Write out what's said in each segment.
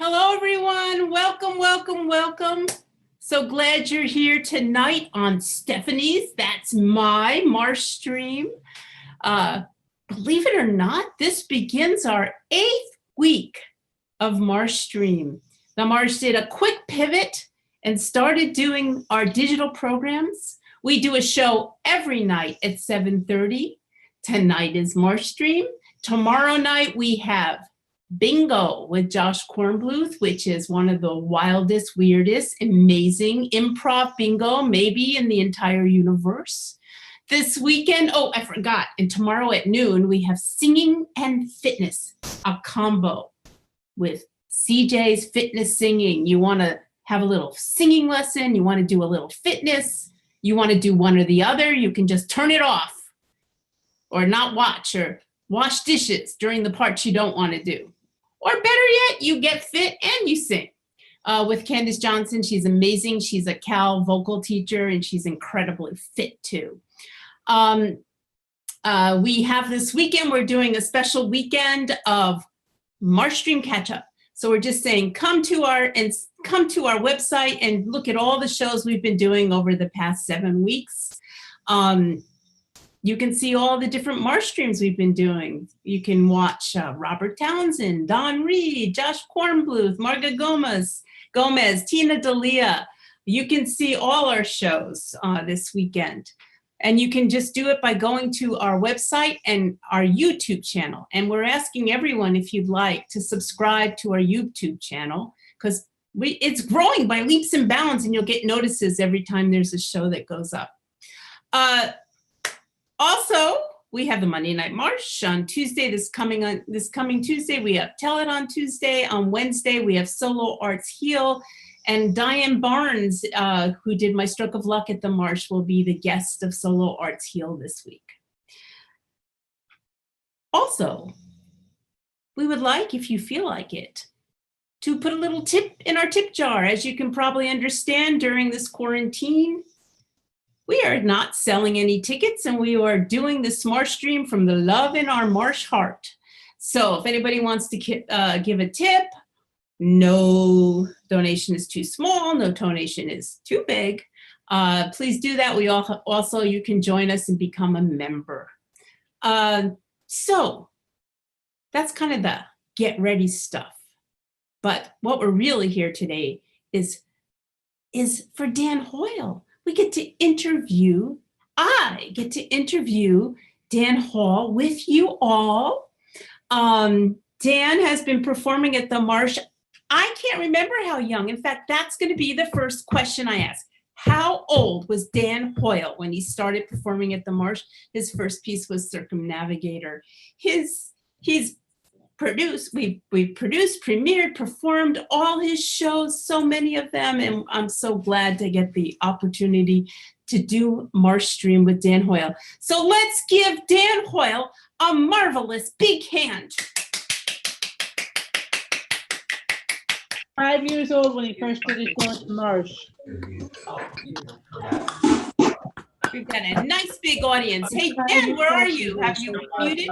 Hello, everyone. Welcome, welcome, welcome. So glad you're here tonight on Stephanie's, that's my MarshStream. Believe it or not, this begins our 8th week of MarshStream. The Marsh did a quick pivot and started doing our digital programs. We do a show every night at 7:30. Tonight is MarshStream. Tomorrow night we have Bingo with Josh Kornbluth, which is one of the wildest, weirdest, amazing improv bingo, maybe in the entire universe. This weekend, oh, I forgot, and tomorrow at noon, we have Singing and Fitness, a combo with CJ's Fitness Singing. You want to have a little singing lesson, you want to do a little fitness, you want to do one or the other, you can just turn it off or not watch or wash dishes during the parts you don't want to do. Or better yet, you get fit and you sing. With Candace Johnson, she's amazing. She's a Cal vocal teacher and she's incredibly fit too. We have this weekend, we're doing a special weekend of MarshStream catch-up. So we're just saying, come to our website and look at all the shows we've been doing over the past 7 weeks. You can see all the different MarshStreams we've been doing. You can watch Robert Townsend, Don Reed, Josh Kornbluth, Marga Gomez, Tina Dalia. You can see all our shows this weekend. And you can just do it by going to our website and our YouTube channel. And we're asking everyone, if you'd like, to subscribe to our YouTube channel, because it's growing by leaps and bounds, and you'll get notices every time there's a show that goes up. Also, we have the Monday Night Marsh on Tuesday. This coming Tuesday, we have Tell It on Tuesday. On Wednesday, we have Solo Arts Heal. And Diane Barnes, who did My Stroke of Luck at the Marsh, will be the guest of Solo Arts Heal this week. Also, we would like, if you feel like it, to put a little tip in our tip jar. As you can probably understand, during this quarantine, we are not selling any tickets, and we are doing this MarshStream from the love in our Marsh heart. So if anybody wants to give a tip, no donation is too small, no donation is too big, please do that. We also, you can join us and become a member. So that's kind of the get ready stuff. But what we're really here today is for Dan Hoyle. I get to interview Dan Hoyle with you all. Dan has been performing at the Marsh. I can't remember how young. In fact, that's going to be the first question I ask. How old was Dan Hoyle when he started performing at the Marsh? His first piece was Circumnavigator. He's produced, we produced, premiered, performed all his shows, so many of them, and I'm so glad to get the opportunity to do MarshStream with Dan Hoyle. So let's give Dan Hoyle a marvelous big hand. 5 years old when he first did his show at the Marsh. We've got a nice big audience. Hey, Dan, where are you? Have you muted?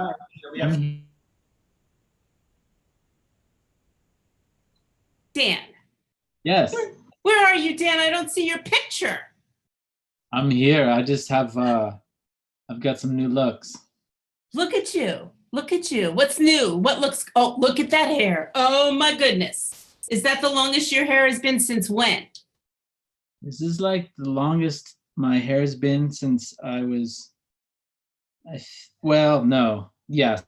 Dan. Yes. Where are you, Dan? I don't see your picture. I'm here. I just have, I've got some new looks. Look at you. Look at you. What's new? What looks, oh, look at that hair. Oh my goodness. Is that the longest your hair has been since when? This is like the longest my hair's been since I was, well, no. Yeah.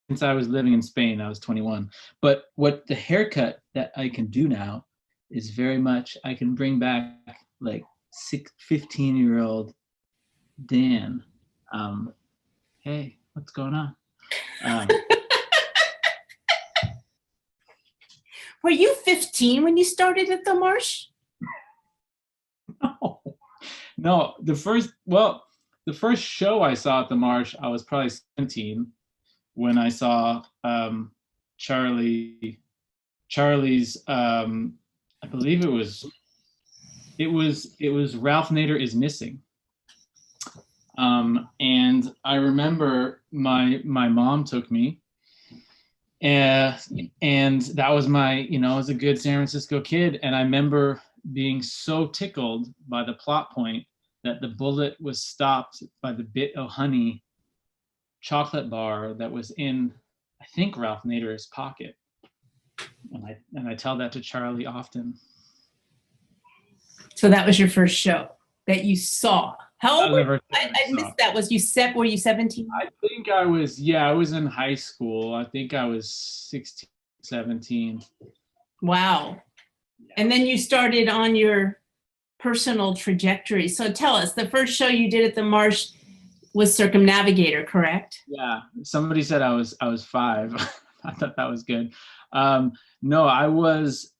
Since I was living in Spain, I was 21. But what the haircut that I can do now is very much, I can bring back like 15-year-old Dan. Hey, what's going on? Were you 15 when you started at the Marsh? No, the first show I saw at the Marsh, I was probably 17 when I saw Charlie's, I believe it was Ralph Nader is Missing. And I remember my mom took me, and that was my, you know, I was a good San Francisco kid, and I remember being so tickled by the plot point that the bullet was stopped by the bit of honey chocolate bar that was in, I think, Ralph Nader's pocket. And I tell that to Charlie often. So that was your first show that you saw. How old were you? I saw. missed that. Were you 17? I think I was, I was in high school. I think I was 16, 17. Wow. And then you started on your personal trajectory. So tell us, the first show you did at the Marsh was Circumnavigator, correct? Yeah. Somebody said I was 5. I thought that was good. No, I was,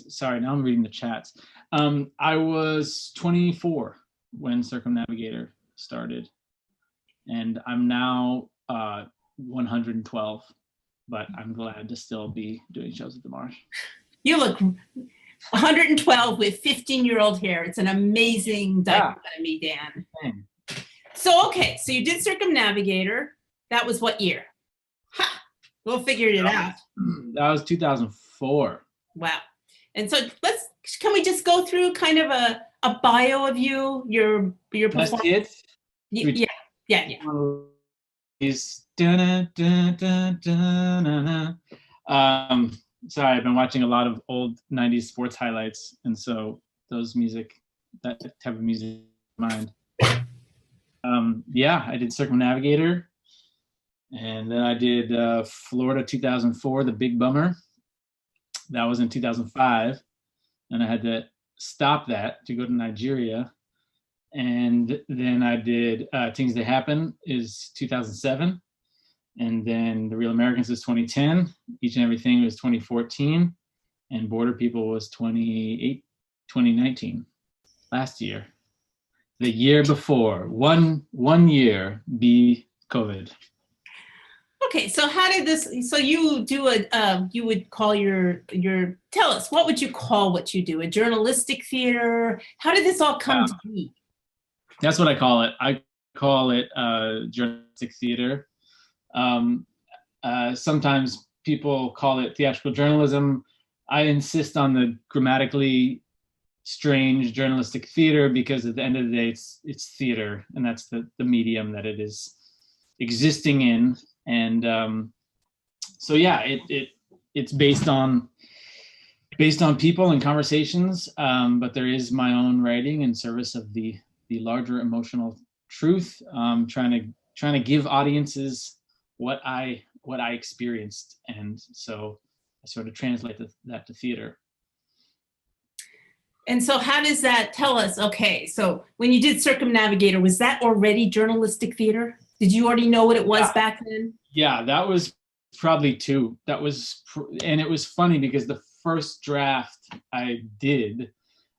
sorry, now I'm reading the chats. I was 24 when Circumnavigator started, and I'm now 112, but I'm glad to still be doing shows at the Marsh. You look 112 with 15-year-old hair. It's an amazing dichotomy, Dan. Dang. So, okay, so you did Circumnavigator. That was what year? Ha! We'll figure it out. That was 2004. Wow. And so can we just go through kind of a bio of you, your performance? That's it? Yeah. Is sorry, I've been watching a lot of old 90s sports highlights, and so that type of music in mind. I did Circumnavigator, and then I did Florida 2004, The Big Bummer. That was in 2005, and I had to stop that to go to Nigeria. And then I did Things That Happen is 2007, and then The Real Americans is 2010. Each and Everything was 2014, and Border People was 2019. Last year, the year before, one year be COVID. Okay, so how did this? So you do you would call tell us, what would you call what you do? A journalistic theater? How did this all come to be? That's what I call it. I call it journalistic theater. Sometimes people call it theatrical journalism. I insist on the grammatically strange journalistic theater because at the end of the day, it's theater, and that's the medium that it is existing in. And it's based on people and conversations, but there is my own writing in service of the larger emotional truth, trying to give audiences what I experienced, and so I sort of translate that to theater. And so how does that tell us? Okay, so when you did Circumnavigator, was that already journalistic theater? Did you already know what it was back then? Yeah, that was probably 2. And it was funny because the first draft I did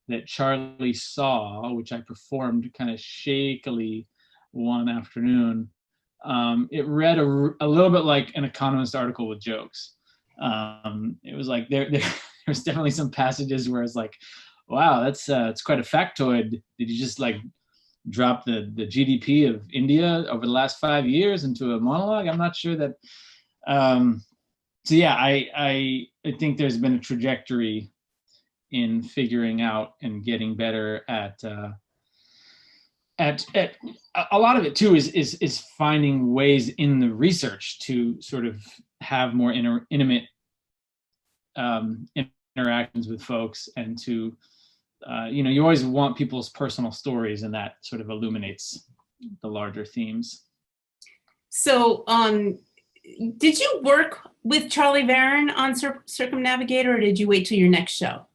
that Charlie saw, which I performed kind of shakily one afternoon, it read a little bit like an Economist article with jokes. It was like there's definitely some passages where it's like, wow, it's quite a factoid. Did you just like drop the GDP of India over the last 5 years into a monologue? I'm not sure that. I think there's been a trajectory in figuring out and getting better at a lot of it too is finding ways in the research to sort of have more intimate interactions with folks, and to you always want people's personal stories, and that sort of illuminates the larger themes. So did you work with Charlie Varon on Circumnavigator, or did you wait till your next show?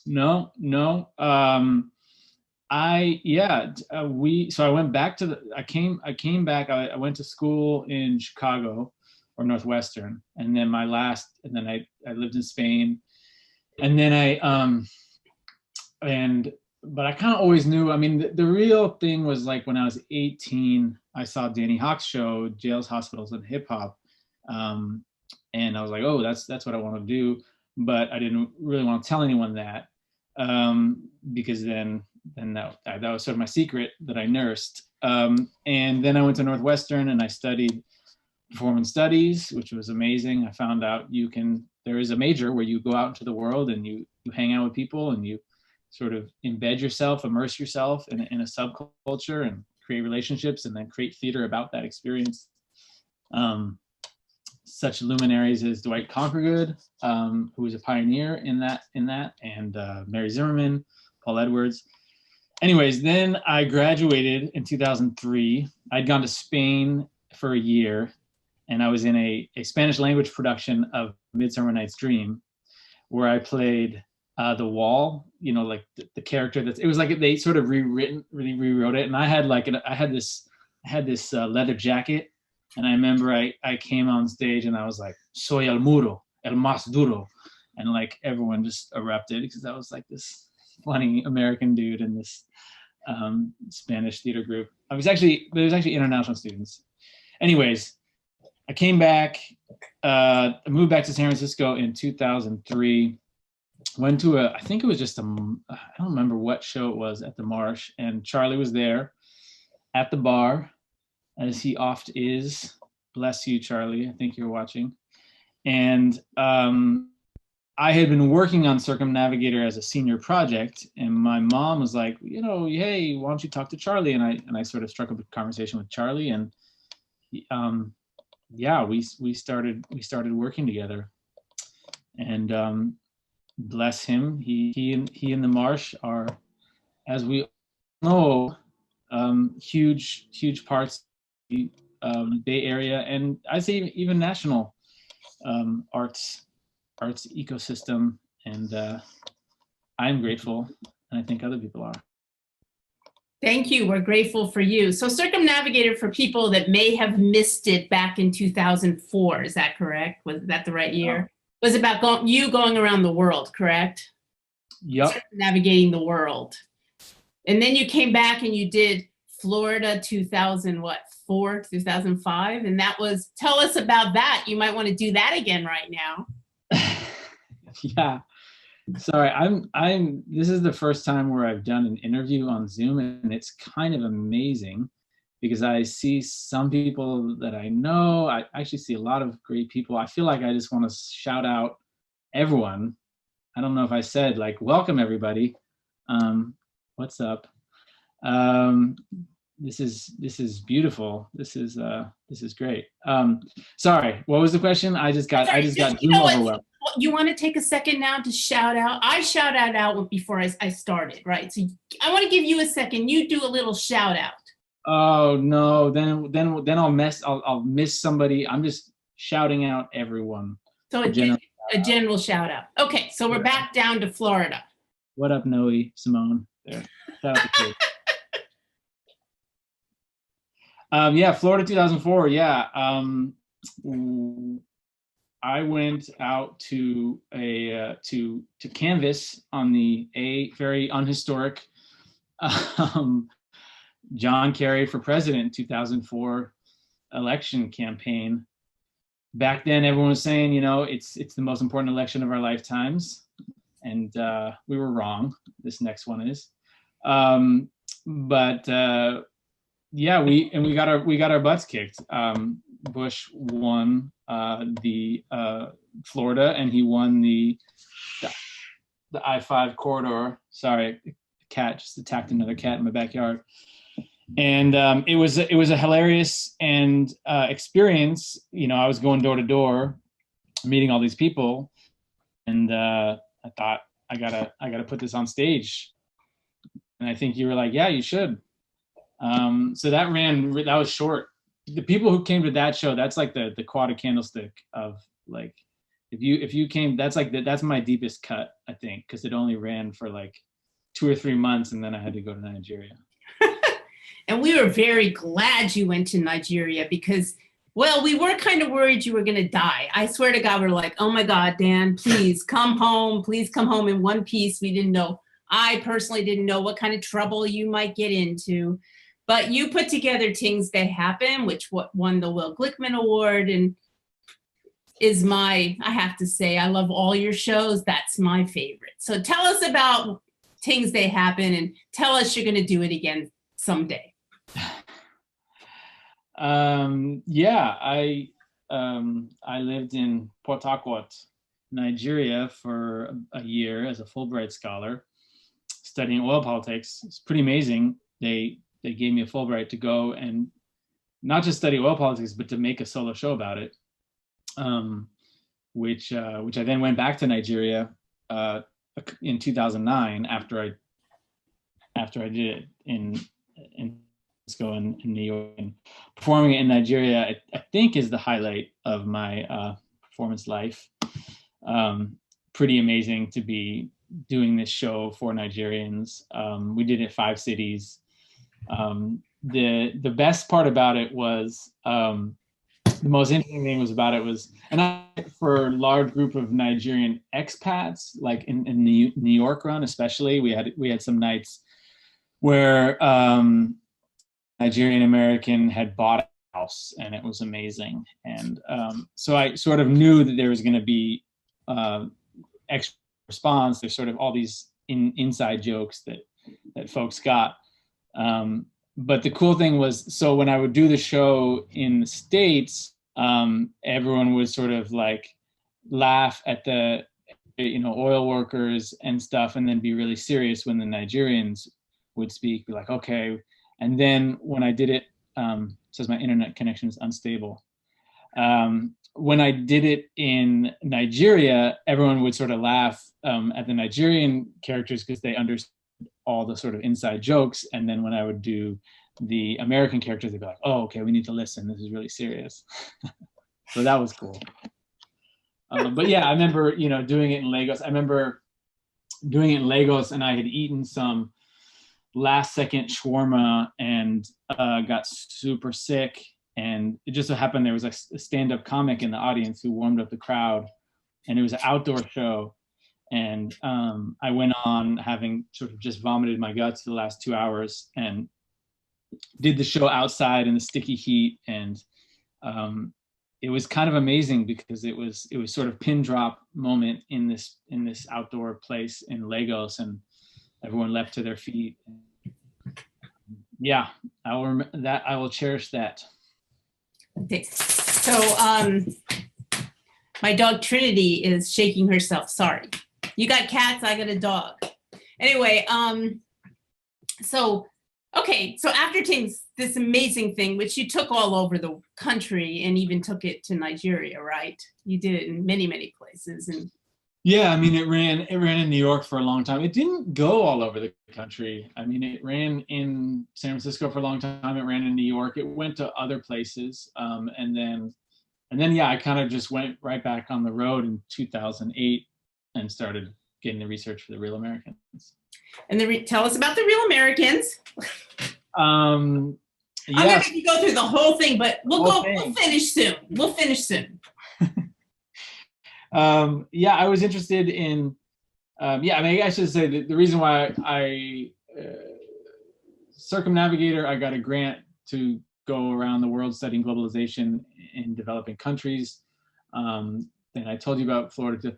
No. I went back I came back, I went to school in Chicago or Northwestern, and then I lived in Spain, and then but I kind of always knew, I mean, the real thing was like when I was 18, I saw Danny Hawk's show, Jails, Hospitals, and Hip Hop. And I was like, oh, that's what I want to do. But I didn't really want to tell anyone that, because then that was sort of my secret that I nursed. And then I went to Northwestern and I studied performance studies, which was amazing. I found out there is a major where you go out into the world and you hang out with people and you sort of embed yourself, immerse yourself in a subculture and create relationships and then create theater about that experience. Such luminaries as Dwight Conquergood, who was a pioneer in that, and Mary Zimmerman, Paul Edwards. Anyways, then I graduated in 2003. I'd gone to Spain for a year, and I was in a Spanish language production of Midsummer Night's Dream, where I played the Wall, like the character it was like they sort of rewrote it. And I had this leather jacket. And I remember I came on stage and I was like, soy el muro, el más duro. And like everyone just erupted because I was like this funny American dude in this Spanish theater group. There was actually international students. Anyways, I came back, I moved back to San Francisco in 2003. Went to I think it was just I don't remember what show it was at the Marsh. And Charlie was there at the bar, as he oft is. Bless you, Charlie. I think you're watching. And I had been working on Circumnavigator as a senior project, and my mom was like, hey, why don't you talk to Charlie? And I sort of struck up a conversation with Charlie, and we started working together. And bless him, he and the Marsh are, as we know, huge parts of the Bay Area, and I'd say even national arts ecosystem. And I'm grateful, and I think other people are. Thank you. We're grateful for you. So Circumnavigator, for people that may have missed it back in 2004, is that correct? Was that the right year? Was about going around the world, correct? Yep. Navigating the world. And then you came back and you did Florida 2004, 2005. And that was, tell us about that. You might want to do that again right now. Yeah. Sorry, this is the first time where I've done an interview on Zoom, and it's kind of amazing because I see some people that I know. I actually see a lot of great people. I feel like I just want to shout out everyone. I don't know if I said welcome everybody. What's up? This is beautiful. This is great. Sorry, what was the question? I just got Zoom overwhelmed. You want to take a second now to shout out? I shouted out before I started, right? So I want to give you a second. You do a little shout out. Oh no, then I'll miss somebody. I'm just shouting out everyone. So a general shout out. Okay, so we're back down to Florida. What up, Noe, Simone? There. Shout out to kids. Florida 2004. Yeah. I went out to canvas on a very unhistoric John Kerry for president 2004 election campaign. Back then, everyone was saying, it's the most important election of our lifetimes, and we were wrong. This next one is, we got our butts kicked. Bush won the Florida, and he won the I-5 corridor. Sorry, the cat just attacked another cat in my backyard. And it was a hilarious experience. I was going door to door, meeting all these people, and I thought I gotta put this on stage. And I think you were like, yeah, you should. So that was short. The people who came to that show, that's like the quad candlestick of if you came, that's my deepest cut, I think, because it only ran for 2 or 3 months, and then I had to go to Nigeria. And we were very glad you went to Nigeria because, we were kind of worried you were going to die. I swear to God, we're like, oh my God, Dan, please come home. Please come home in one piece. We didn't know. I personally didn't know what kind of trouble you might get into. But you put together Things That Happen, which won the Will Glickman Award, and I have to say, I love all your shows. That's my favorite. So tell us about Things That Happen, and tell us you're going to do it again someday. I lived in Port Harcourt, Nigeria for a year as a Fulbright scholar, studying oil politics. It's pretty amazing. They gave me a Fulbright to go and not just study oil politics, but to make a solo show about it, which I then went back to Nigeria in 2009 after I did it in Francisco and in New York. And performing it in Nigeria, I think, is the highlight of my performance life. Pretty amazing to be doing this show for Nigerians. We did it 5 cities. The best part about it was, the most interesting thing was about it was, for a large group of Nigerian expats, like in the New York run especially, we had some nights where Nigerian American had bought a house, and it was amazing. And so I sort of knew that there was going to be extra response. There's sort of all these inside jokes that folks got. But the cool thing was, so when I would do the show in the States, everyone would sort of like laugh at the, oil workers and stuff, and then be really serious when the Nigerians would speak, be like, okay. And then when I did it, says my internet connection is unstable. When I did it in Nigeria, everyone would sort of laugh at the Nigerian characters because they understood all the sort of inside jokes. And then when I would do the American characters, they'd be like, oh, okay, we need to listen. This is really serious. So that was cool. But yeah, I remember, doing it in Lagos. I remember doing it in Lagos, and I had eaten some last second shawarma and got super sick. And it just so happened there was a stand-up comic in the audience who warmed up the crowd, and it was an outdoor show. And I went on having sort of just vomited my guts for the last 2 hours, and did the show outside in the sticky heat. And it was kind of amazing because it was sort of pin drop moment in this outdoor place in Lagos, and everyone leapt to their feet. Yeah, I will cherish that. Okay. So my dog Trinity is shaking herself. Sorry. You got cats, I got a dog. Anyway, so after Tings, this amazing thing, which you took all over the country and even took it to Nigeria, right? You did it in many, many places. And yeah, I mean, it ran in New York for a long time. It didn't go all over the country. I mean, it ran in San Francisco for a long time. It ran in New York. It went to other places. And then, yeah, I kind of just went right back on the road in 2008 and started getting the research for the Real Americans. And tell us about the Real Americans. Yeah. I'm gonna make you go through the whole thing, but we'll finish soon. We'll finish soon. Yeah, I was interested in, I mean, I should say that the reason why I circumnavigator, I got a grant to go around the world studying globalization in developing countries. Then I told you about Florida.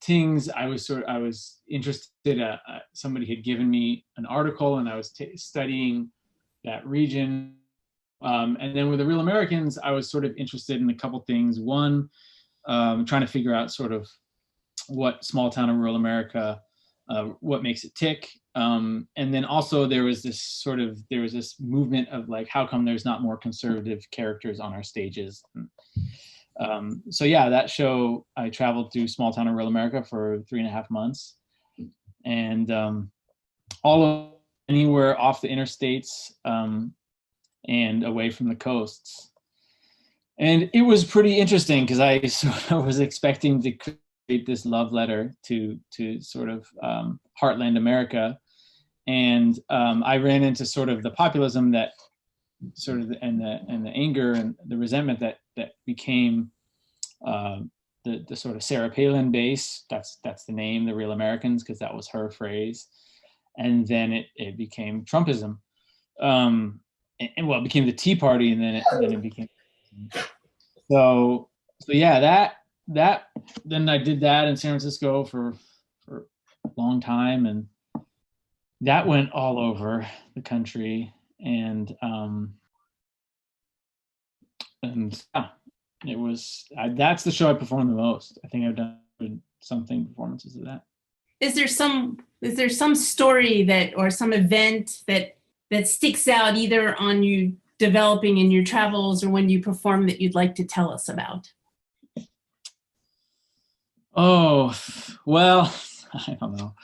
Tings, I was interested. Somebody had given me an article, and I was studying that region. And then with the Real Americans, I was sort of interested in a couple things. One, trying to figure out sort of what small town and rural America, what makes it tick. And then also there was this movement of like, how come there's not more conservative characters on our stages? So yeah, that show, I traveled through small town and rural America for 3.5 months, and anywhere off the interstates and away from the coasts. And it was pretty interesting because I sort of was expecting to create this love letter to sort of heartland America. And I ran into sort of the populism that sort of, and the anger and the resentment that became the sort of Sarah Palin base. That's the name, the Real Americans, because that was her phrase. And then it became Trumpism. And well, it became the Tea Party, and then it became. So yeah, then I did that in San Francisco for a long time, and that went all over the country. And yeah, it was, that's the show I performed the most. I think I've done something performances of that. Is there some story that, or some event that sticks out either on you developing in your travels or when you perform that you'd like to tell us about? Oh, well, I don't know.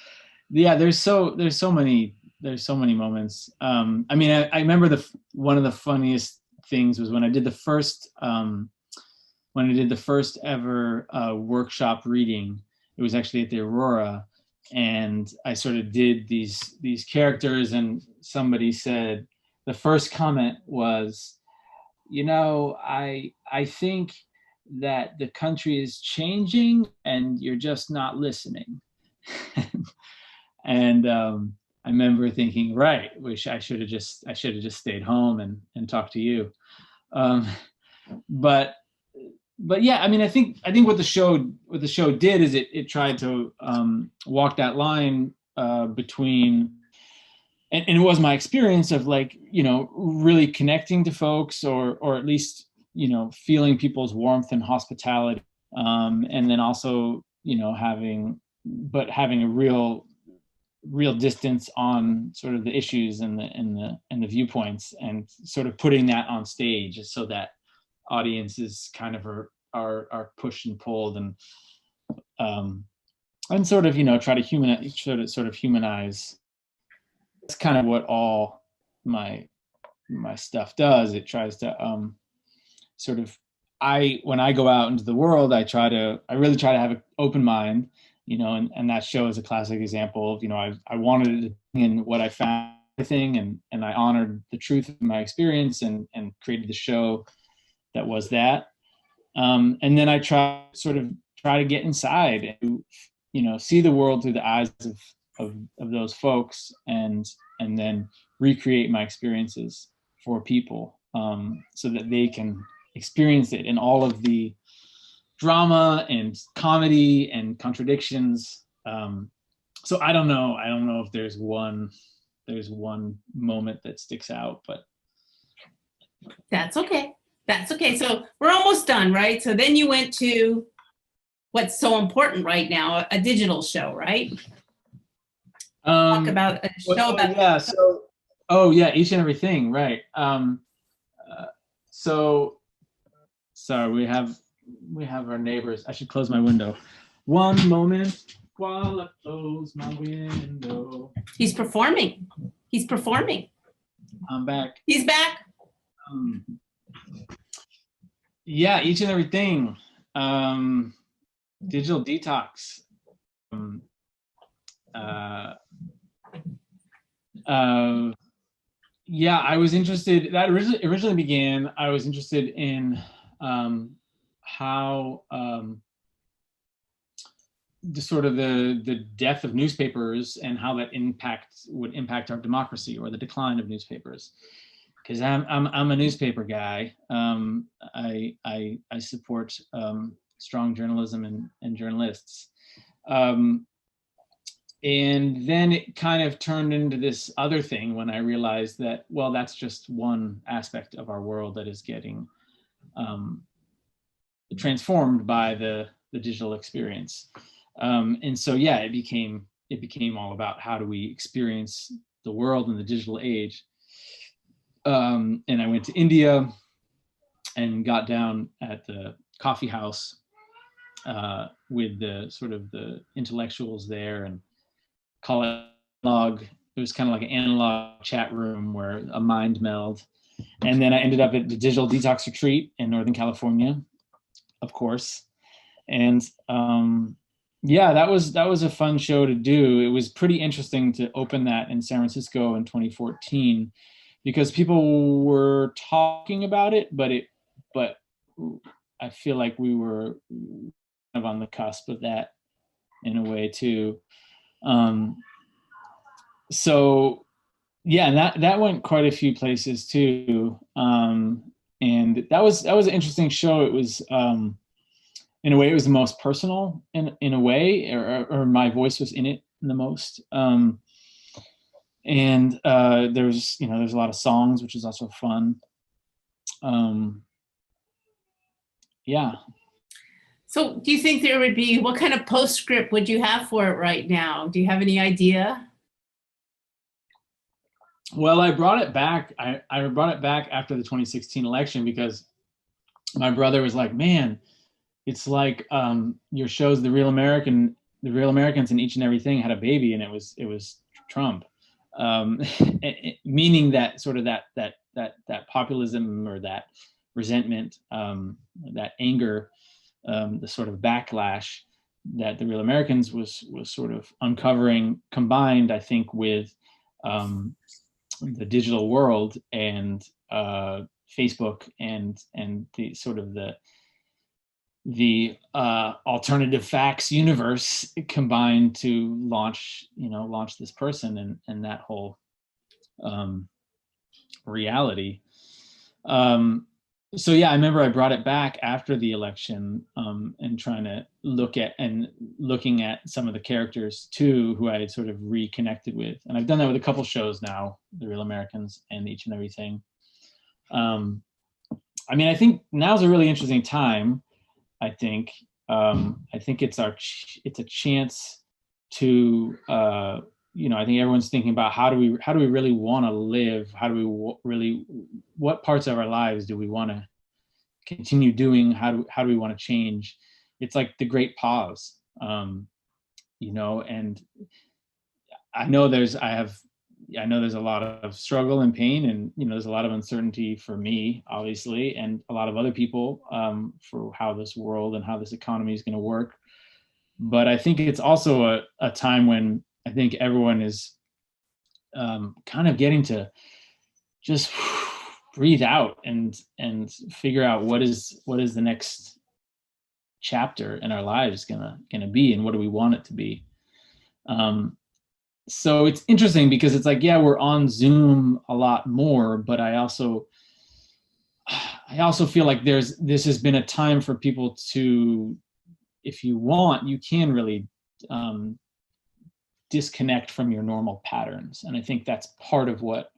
Yeah, there's so many moments. I mean, I remember one of the funniest things was when I did the first ever workshop reading. It was actually at the Aurora, and I sort of did these characters, and somebody said, the first comment was, I think that the country is changing and you're just not listening. And I remember thinking, right, wish I should have just stayed home and talked to you. But yeah, I mean, I think what the show did is it tried to walk that line between, and it was my experience of really connecting to folks, or at least feeling people's warmth and hospitality, and then also having a real distance on sort of the issues and the viewpoints, and sort of putting that on stage so that audiences kind of are pushed and pulled, and sort of try to humanize. That's kind of what all my stuff does. It tries to sort of, when I go out into the world, I really try to have an open mind, and that show is a classic example of, I wanted to bring in what I found, everything, and I honored the truth of my experience and created the show that was that. And then I try to get inside and, see the world through the eyes of those folks, and then recreate my experiences for people, so that they can experience it in all of the drama and comedy and contradictions. So I don't know if there's one moment that sticks out, but That's okay. So we're almost done, right? So then you went to what's so important right now, a digital show, right? Talk about a show about. Yeah. So, Each and Everything, right? So, sorry, we have our neighbors. I should close my window. One moment while I close my window. He's performing. I'm back. He's back. Yeah, Each and Everything. Digital detox. Yeah, I was interested. That originally began. I was interested in how the death of newspapers and how that would impact our democracy, or the decline of newspapers. Because I'm a newspaper guy. I support strong journalism and journalists. And then it kind of turned into this other thing when I realized that, well, that's just one aspect of our world that is getting transformed by the digital experience. And so, yeah, it became all about how do we experience the world in the digital age. And I went to India and got down at the coffee house with the intellectuals there, and call it analog. It was kind of like an analog chat room where a mind meld. And then I ended up at the Digital Detox Retreat in Northern California, of course. And yeah, that was a fun show to do. It was pretty interesting to open that in San Francisco in 2014, because people were talking about it, but I feel like we were kind of on the cusp of that in a way too. So yeah, and that went quite a few places too. And that was an interesting show. It was in a way, it was the most personal in a way, or my voice was in it the most. And there's a lot of songs, which is also fun. Yeah. So do you think there would be, what kind of postscript would you have for it right now? Do you have any idea? Well, I brought it back. I brought it back after the 2016 election because my brother was like, man, it's like your show's the real Americans and Each and Everything had a baby, and it was Trump. Meaning that sort of that populism or that resentment, that anger, the sort of backlash that the Real Americans was sort of uncovering, combined, I think, with the digital world and Facebook and the sort of the alternative facts universe combined to launch this person and that whole reality. So yeah, I remember I brought it back after the election and trying to looking at some of the characters too who I had sort of reconnected with, and I've done that with a couple shows now, The Real Americans and Each and Everything. I mean, I think now's a really interesting time. I think it's a chance to I think everyone's thinking about how do we really want to live? How do we what parts of our lives do we want to continue doing? How do we want to change? It's like the great pause, and I know there's a lot of struggle and pain, and there's a lot of uncertainty for me, obviously, and a lot of other people for how this world and how this economy is going to work. But I think it's also a time when I think everyone is kind of getting to just breathe out and figure out what is the next chapter in our lives gonna be, and what do we want it to be. So it's interesting because it's like, yeah, we're on Zoom a lot more, but I also feel like this has been a time for people to, if you want, you can really disconnect from your normal patterns. And I think that's part of what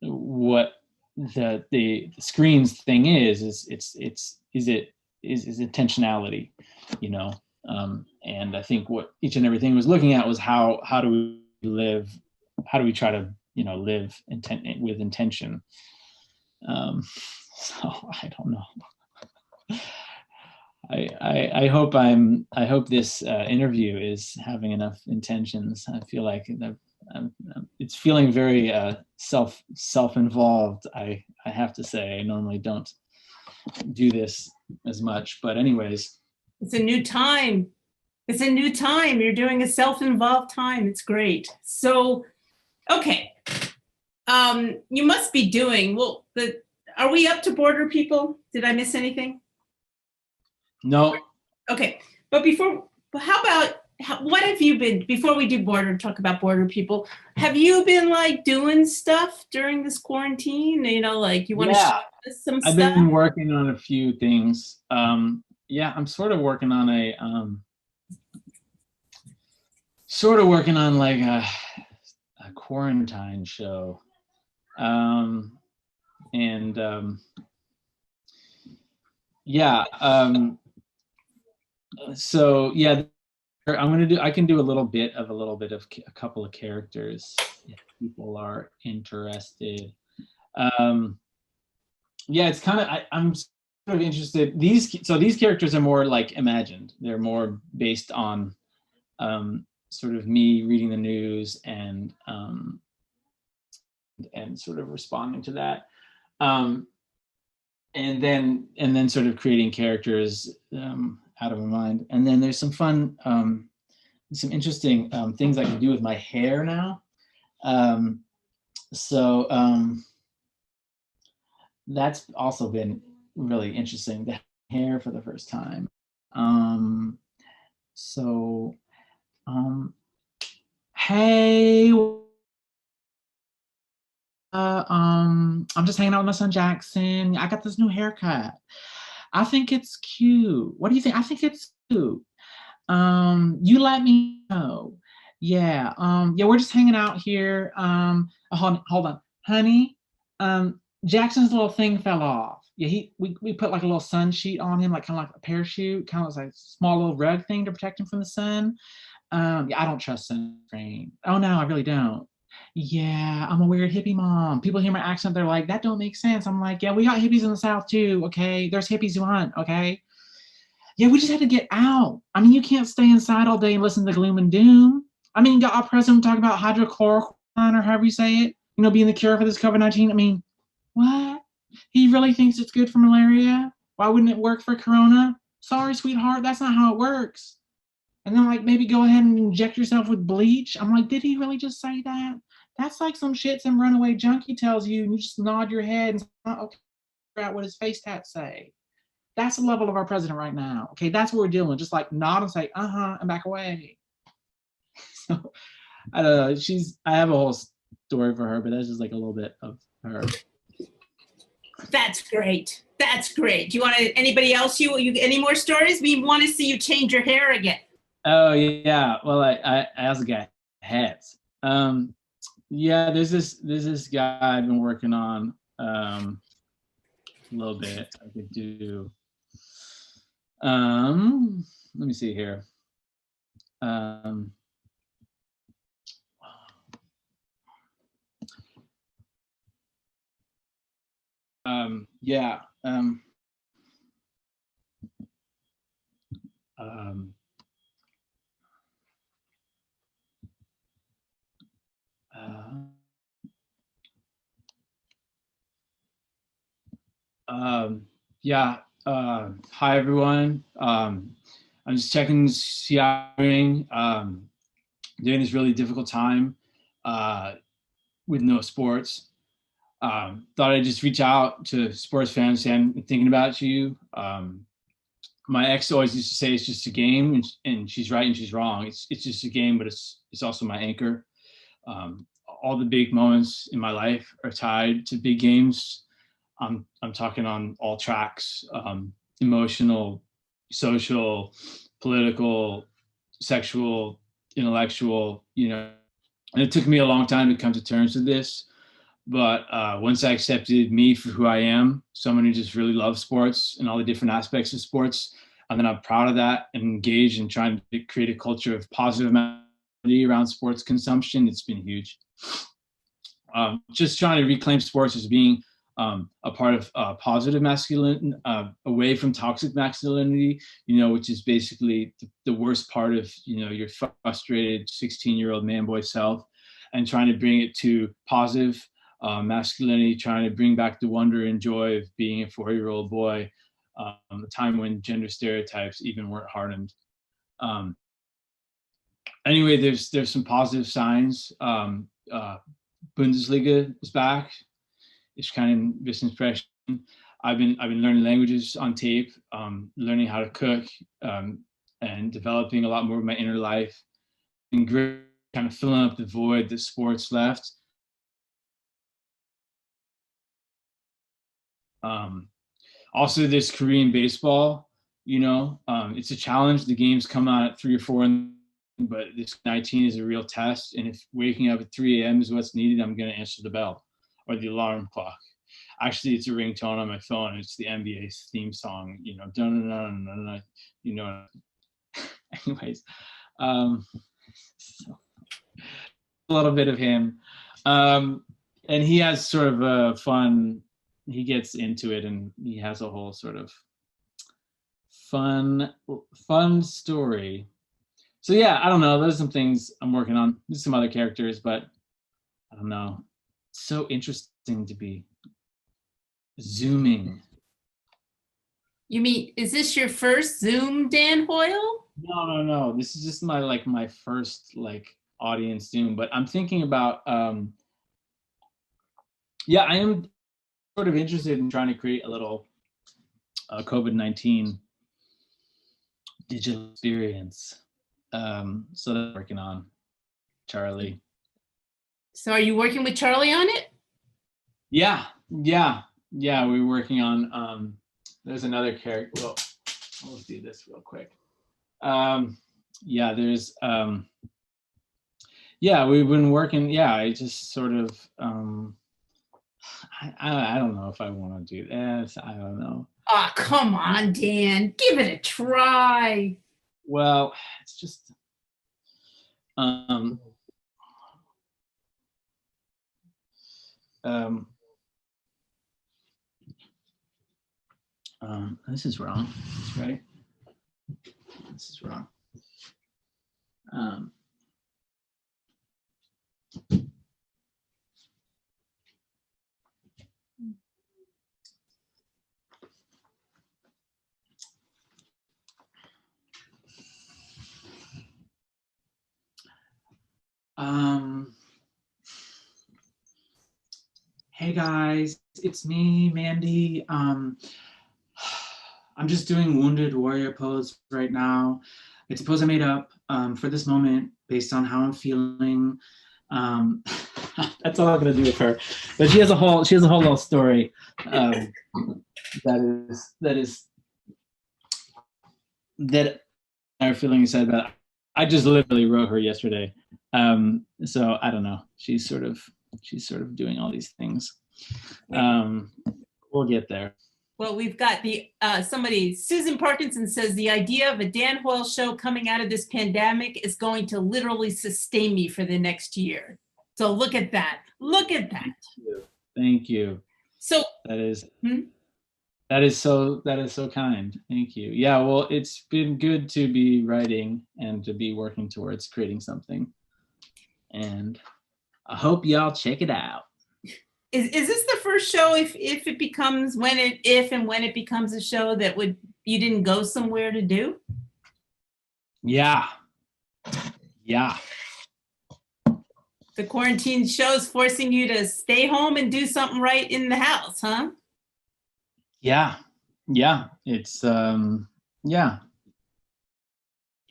the screens thing is intentionality, and I think what Each and Everything was looking at was how do we live, how do we try to live with intention. So I don't know. I hope this interview is having enough intentions. I feel like it's feeling very self-involved. I have to say, I normally don't do this as much, but anyways. It's a new time. It's a new time. You're doing a self-involved time. It's great. So, okay. You must be doing, are we up to Border People? Did I miss anything? No. Okay. But what have you been, before we do talk about Border People, have you been like doing stuff during this quarantine? Like you want to share some stuff? I've been working on a few things. I'm sort of working on like a quarantine show. So yeah, I can do a little bit of a couple of characters if people are interested. It's kind of, I'm sort of interested. These characters are more like imagined. They're more based on sort of me reading the news and sort of responding to that. And then sort of creating characters out of my mind. And then there's some fun, some interesting things I can do with my hair now. That's also been really interesting, the hair for the first time. Hey, I'm just hanging out with my son Jackson. I got this new haircut. I think it's cute. What do you think? I think it's cute. You let me know. Yeah. We're just hanging out here. Hold on, honey. Jackson's little thing fell off. we put like a little sun sheet on him, like kind of like a parachute, kind of like a small little rug thing to protect him from the sun. Yeah, I don't trust sunscreen. Oh no, I really don't. Yeah, I'm a weird hippie mom. People hear my accent, they're like, that don't make sense. I'm like, yeah, we got hippies in the South too, okay? There's hippies who hunt, okay? Yeah, we just had to get out. I mean, you can't stay inside all day and listen to gloom and doom. I mean, you got our president talking about hydrochloroquine or however you say it, being the cure for this COVID-19. I mean, what? He really thinks it's good for malaria? Why wouldn't it work for corona? Sorry, sweetheart, that's not how it works. And then like maybe go ahead and inject yourself with bleach. I'm like, did he really just say that? That's like some shit some runaway junkie tells you, and you just nod your head and say, oh, okay, figure out what his face tats say. That's the level of our president right now. Okay, that's what we're dealing with. Just like nod and say, and back away. So I don't know. I have a whole story for her, but that's just like a little bit of her. That's great. That's great. Do you want anybody else? You any more stories? We want to see you change your hair again. Oh yeah. Well, I also got hats. Yeah, there's this guy I've been working on a little bit. I could do. Let me see here. Yeah. Yeah. Hi everyone. I'm just checking to see how you're doing. During this really difficult time with no sports. Thought I'd just reach out to sports fans and thinking about you. My ex always used to say it's just a game, and she's right and she's wrong. It's just a game, but it's also my anchor. All the big moments in my life are tied to big games. I'm talking on all tracks, emotional, social, political, sexual, intellectual, and it took me a long time to come to terms with this. But once I accepted me for who I am, someone who just really loves sports and all the different aspects of sports, and then I'm proud of that and engaged in trying to create a culture of positive masculinity around sports consumption, it's been huge. Just trying to reclaim sports as being a part of positive masculinity, away from toxic masculinity, which is basically the worst part of, your frustrated 16-year-old man boy self, and trying to bring it to positive masculinity, trying to bring back the wonder and joy of being a 4-year-old boy, a time when gender stereotypes even weren't hardened. Anyway, there's some positive signs. Bundesliga is back. Ich kann ein bisschen sprechen. I've been learning languages on tape, learning how to cook, and developing a lot more of my inner life, and kind of filling up the void that sports left. Also, there's Korean baseball. It's a challenge. The games come out at 3 or 4, but this 19 is a real test. And if waking up at 3 a.m. is what's needed, I'm going to answer the bell or the alarm clock. Actually, it's a ringtone on my phone. It's the NBA's theme song. Anyways, so a little bit of him, and he has sort of a fun. He gets into it, and he has a whole sort of fun story. So yeah, I don't know. Those are some things I'm working on. There's some other characters, but I don't know. It's so interesting to be Zooming. You mean, is this your first Zoom, Dan Hoyle? No. This is just my first audience Zoom. But I'm thinking about I am sort of interested in trying to create a little COVID-19 digital experience. So that's working on Charlie. So are you working with Charlie on it? Yeah. We're working on there's another character. Well, let's do this real quick. There's we've been working. I just sort of I don't know if I want to do that. I don't know. Oh, come on, Dan. Give it a try. Well, it's just um this is wrong. That's right. This is wrong. Hey guys, it's me, Mandy. I'm just doing Wounded Warrior pose right now. It's a pose I made up for this moment based on how I'm feeling. That's all I'm gonna do with her. But she has a whole little story that I'm feeling excited about. I just literally wrote her yesterday. So I don't know. She's sort of doing all these things. We'll get there. Well, we've got Susan Parkinson says the idea of a Dan Hoyle show coming out of this pandemic is going to literally sustain me for the next year. So look at that. Look at that. Thank you. So that is so kind. Thank you. Yeah, well, it's been good to be writing and to be working towards creating something. And I hope y'all check it out. Is this the first show if it becomes when it becomes a show that you didn't go somewhere to do? Yeah. The quarantine show's forcing you to stay home and do something right in the house, huh? Yeah. It's yeah.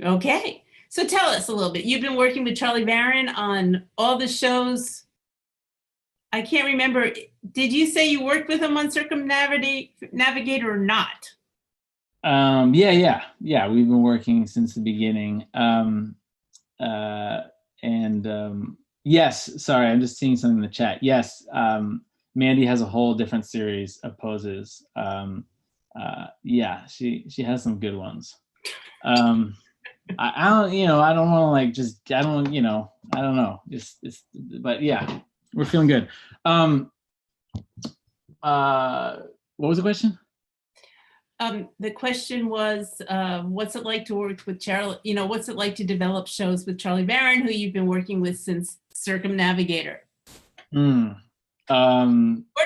Okay. So tell us a little bit. You've been working with Charlie Barron on all the shows. I can't remember. Did you say you worked with him on Circumnavigator or not? Yeah. We've been working since the beginning. Yes. Sorry, I'm just seeing something in the chat. Yes. Mandy has a whole different series of poses. Yeah, she has some good ones. I don't know. But yeah. We're feeling good. What was the question? The question was, what's it like to work with Charlie? What's it like to develop shows with Charlie Barron, who you've been working with since Circumnavigator? Or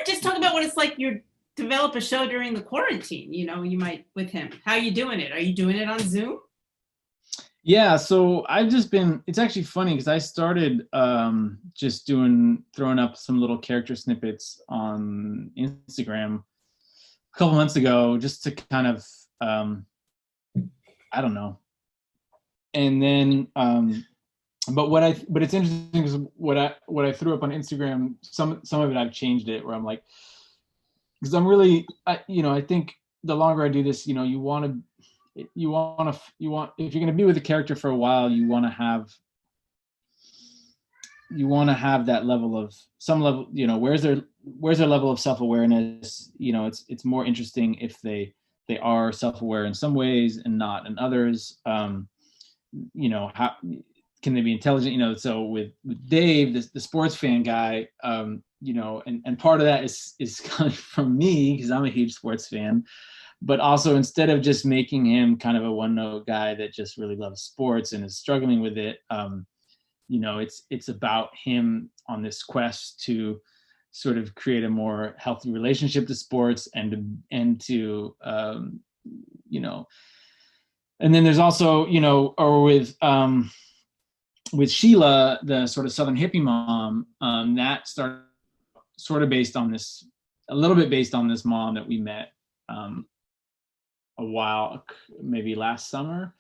just talk about what it's like you develop a show during the quarantine. You might with him. How are you doing it? Are you doing it on Zoom? Yeah, so I've just been, it's actually funny because I started just throwing up some little character snippets on Instagram a couple months ago just to kind of, I don't know. And then, but it's interesting because what I threw up on Instagram, some of it I've changed it where I'm like, because I'm really, I think the longer I do this, you want if you're going to be with a character for a while, you want to have that level of where's their level of self-awareness. It's more interesting if they are self-aware in some ways and not in others. How can they be intelligent? So with Dave, the sports fan guy, and part of that is coming from me because I'm a huge sports fan. But also, instead of just making him kind of a one-note guy that just really loves sports and is struggling with it, it's about him on this quest to sort of create a more healthy relationship to sports and to and then there's also, or with Sheila, the sort of Southern hippie mom, that started sort of a little bit based on this mom that we met a while, maybe last summer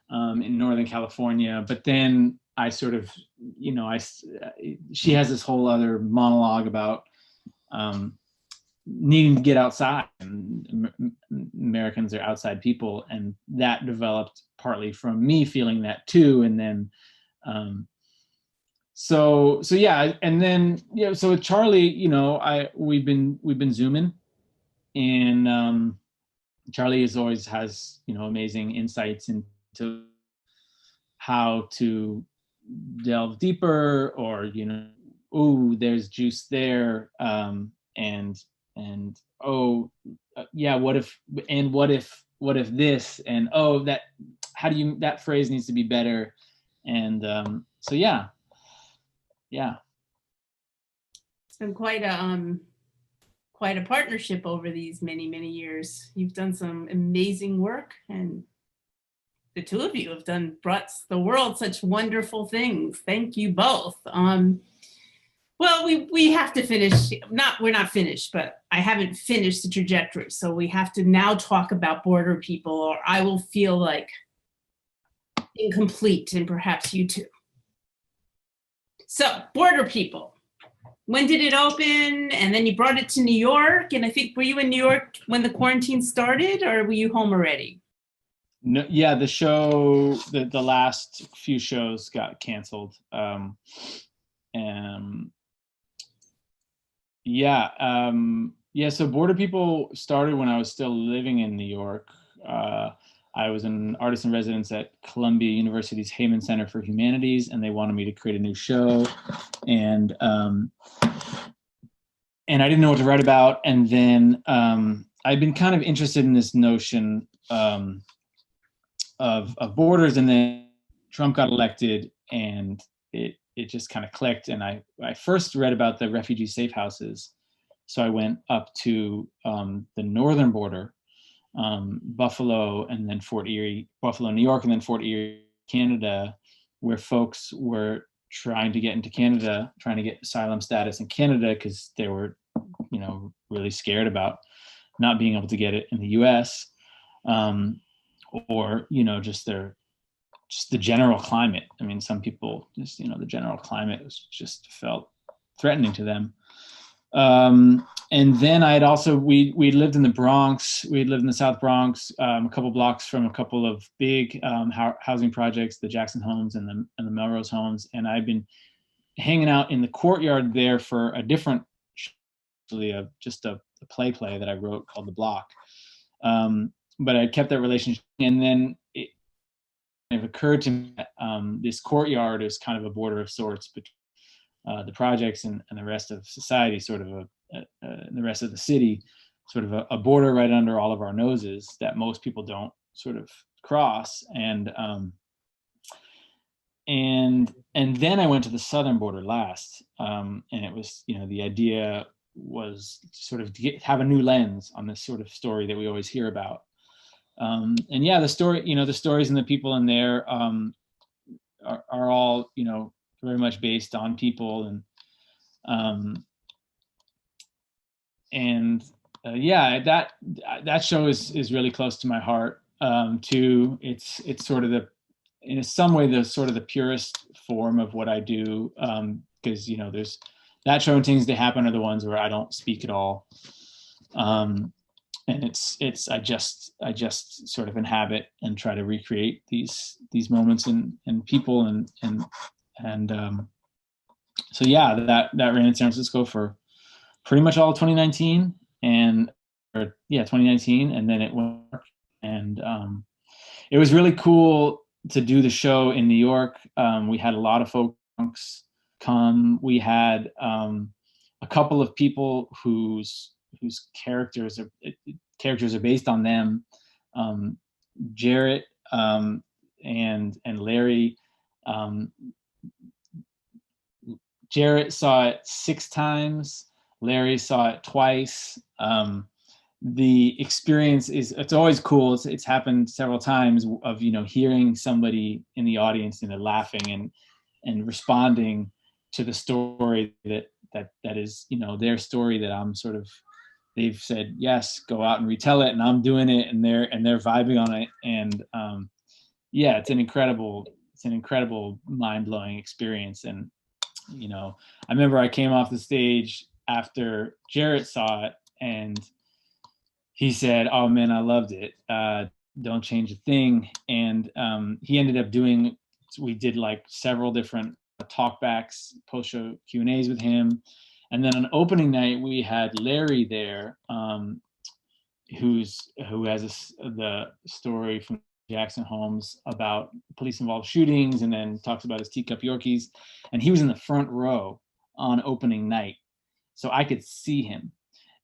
in Northern California. But then I sort of, she has this whole other monologue about needing to get outside, and Americans are outside people. And that developed partly from me feeling that too. And then, so yeah, and then so with Charlie, we've been Zooming, and Charlie is always has amazing insights into how to delve deeper, or oh, there's juice there, and oh, yeah, what if this, and oh, that, how do you, that phrase needs to be better, and so yeah. It's been quite a partnership over these many, many years. You've done some amazing work, and the two of you have brought the world such wonderful things. Thank you both. Well, we have to finish. We're not finished, but I haven't finished the trajectory. So we have to now talk about Border People, or I will feel like incomplete, and perhaps you too. So Border People, when did it open? And then you brought it to New York. And I think, were you in New York when the quarantine started, or were you home already? No, yeah, the show, the last few shows got canceled. So Border People started when I was still living in New York. I was an artist in residence at Columbia University's Heyman Center for Humanities, and they wanted me to create a new show, and I didn't know what to write about. And then I'd been kind of interested in this notion of borders, and then Trump got elected, and it just kind of clicked. And I first read about the refugee safe houses, so I went up to the northern border, Buffalo, and then Fort Erie, Buffalo, New York, and then Fort Erie, Canada, where folks were trying to get into Canada, trying to get asylum status in Canada, because they were, really scared about not being able to get it in the U.S., or just the general climate. I mean, some people just, the general climate was just felt threatening to them. And then I had also, we lived in the Bronx. We lived in the South Bronx, a couple blocks from a couple of big housing projects, the Jackson Homes and the Melrose Homes. And I've been hanging out in the courtyard there for a different, just a play that I wrote called The Block. But I kept that relationship. And then it occurred to me that this courtyard is kind of a border of sorts between the projects and the rest of society, sort of the rest of the city, sort of a border right under all of our noses that most people don't sort of cross. And then I went to the southern border last, and it was, the idea was sort of to have a new lens on this sort of story that we always hear about. And yeah, the story, the stories and the people in there are all, very much based on people, that show is really close to my heart too. It's sort of in some way the sort of the purest form of what I do, because there's that show and Things That Happen are the ones where I don't speak at all, and I just sort of inhabit and try to recreate these moments and people, and so yeah, that ran in San Francisco for pretty much all of 2019, 2019, and then it went, and it was really cool to do the show in New York. We had a lot of folks come. We had a couple of people whose characters are based on them. Jarrett and Larry. Jarrett saw it 6 times. Larry saw it twice. The experience it's always cool. It's happened several times of, hearing somebody in the audience, laughing and responding to the story that is, their story, that I'm sort of, they've said, yes, go out and retell it, and I'm doing it, and they're vibing on it. And yeah, it's an incredible mind-blowing experience. And I remember I came off the stage after Jarrett saw it, and he said, "Oh man, I loved it. Don't change a thing." And he ended up we did like several different talkbacks, post-show Q&As with him. And then on opening night, we had Larry there, who has the story from Jackson Holmes about police-involved shootings, and then talks about his teacup Yorkies. And he was in the front row on opening night, so I could see him.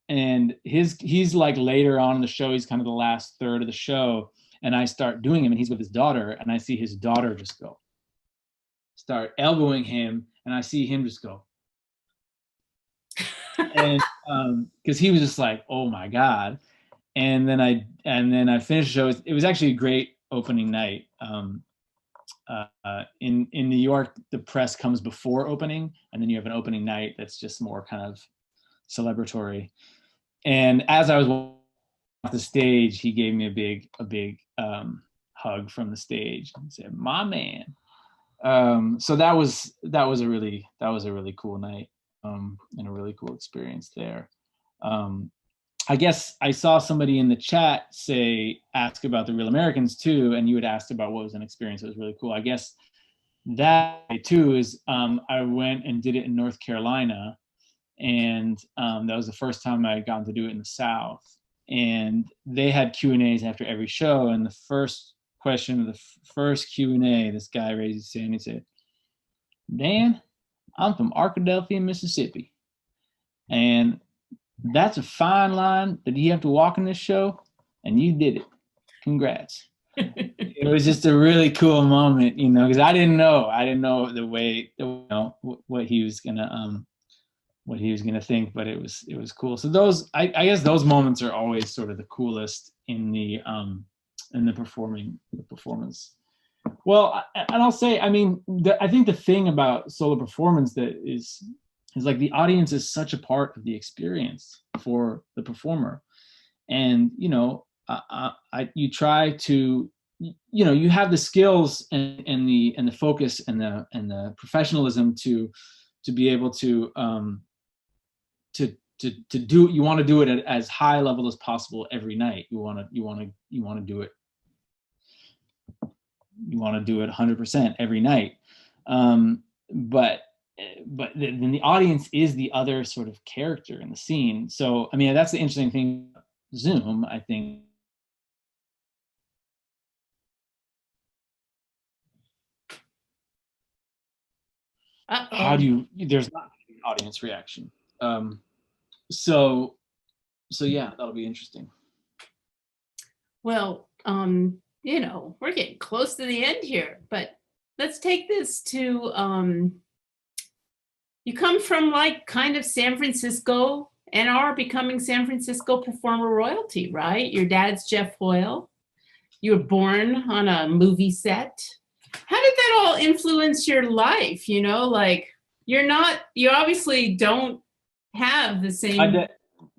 And he's like later on in the show, he's kind of the last third of the show, and I start doing him, and he's with his daughter, and I see his daughter just start elbowing him, and I see him just go. And because he was just like, oh my God. And then I finished the show. It was actually a great opening night. In New York, the press comes before opening, and then you have an opening night that's just more kind of celebratory. And as I was off the stage, he gave me a big hug from the stage and said, "My man." So that was a really cool night, and a really cool experience there. I guess I saw somebody in the chat ask about the Real Americans too, and you had asked about what was an experience that was really cool. I guess that too is I went and did it in North Carolina, and that was the first time I had gotten to do it in the South. And they had Q&As after every show, and the first question of the first Q&A, this guy raised his hand and he said, "Dan, I'm from Arkadelphia, Mississippi, and that's a fine line that you have to walk in this show, and you did it. Congrats." It was just a really cool moment, because I didn't know the way, what he was gonna think, but it was cool. So those, I guess those moments are always sort of the coolest in the performance. Well, and I'll say, I mean, I think the thing about solo performance that is like the audience is such a part of the experience for the performer. And, you try to, you have the skills and the focus and the professionalism to be able to do, you want to do it at as high level as possible every night. You want to do it. You want to do it 100% every night. But then the audience is the other sort of character in the scene. So, I mean, that's the interesting thing about Zoom, I think. There's not an audience reaction. So yeah, that'll be interesting. Well, we're getting close to the end here, but let's take this to, you come from like kind of San Francisco and are becoming San Francisco performer royalty, right? Your dad's Jeff Hoyle. You were born on a movie set. How did that all influence your life? Like you obviously don't have the same.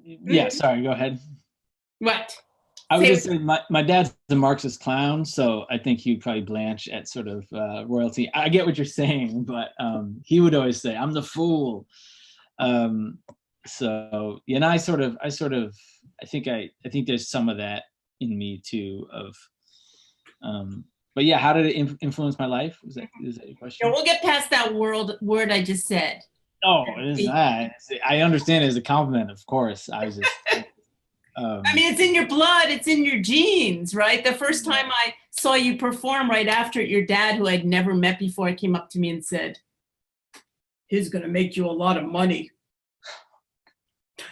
Yeah, sorry, go ahead. What? I would just say my dad's a Marxist clown, so I think he'd probably blanch at sort of royalty. I get what you're saying, but he would always say, "I'm the fool." So yeah, and I think there's some of that in me too. But yeah, how did it influence my life? Is that your question? Yeah, we'll get past that word I just said. Oh, I understand it as a compliment, of course. I was just. I mean, it's in your blood, it's in your genes, right? The first time I saw you perform right after it, your dad, who I'd never met before, came up to me and said, "He's going to make you a lot of money."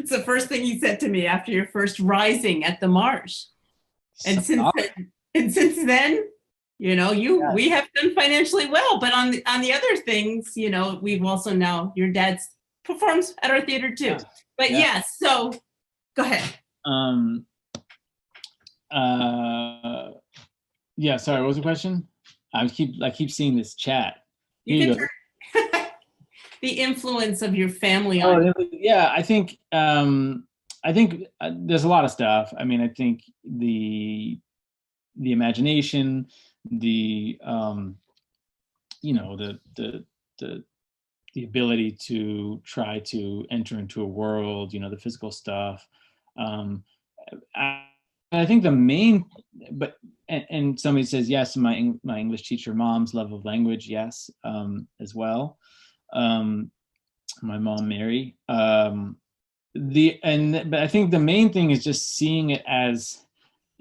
It's the first thing he said to me after your first rising at the Marsh. And since then, we have done financially well, but on the other things, we've also now, your dad performs at our theater too. Yeah. But yes, so go ahead. Yeah, sorry, what was the question? I keep seeing this chat. You can the influence of your family on yeah, I think there's a lot of stuff. I mean, I think the imagination, the ability to try to enter into a world, the physical stuff. I think the main, but and somebody says yes, my English teacher mom's love of language, yes, as well. My mom Mary. But I think the main thing is just seeing it as